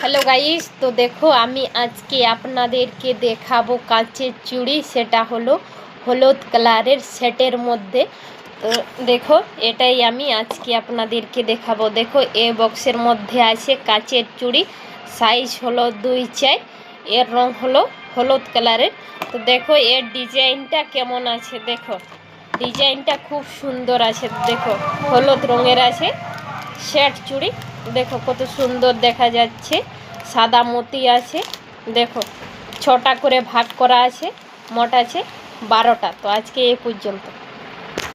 Hello guys, তো দেখো আমি আজকে আপনাদেরকে দেখাবো কাচের চুড়ি। সেটা হলো হলুদ কালারের সেটের মধ্যে। তো দেখো এটাই আমি আজকে আপনাদেরকে দেখাবো। দেখো এ বক্সের মধ্যে আছে কাচের চুড়ি, সাইজ হলো 2/4, এর রং হলো হলুদ কালারের। তো দেখো এর ডিজাইনটা কেমন আছে, দেখো ডিজাইনটা খুব সুন্দর আছে। দেখো হলুদ রঙের আছে সেট চুড়ি, দেখো কত সুন্দর দেখা যাচ্ছে। সাদা মতি আছে, দেখো 6টা করে ভাগ করা আছে, মোট আছে 12টা। তো আজকে এই পর্যন্ত।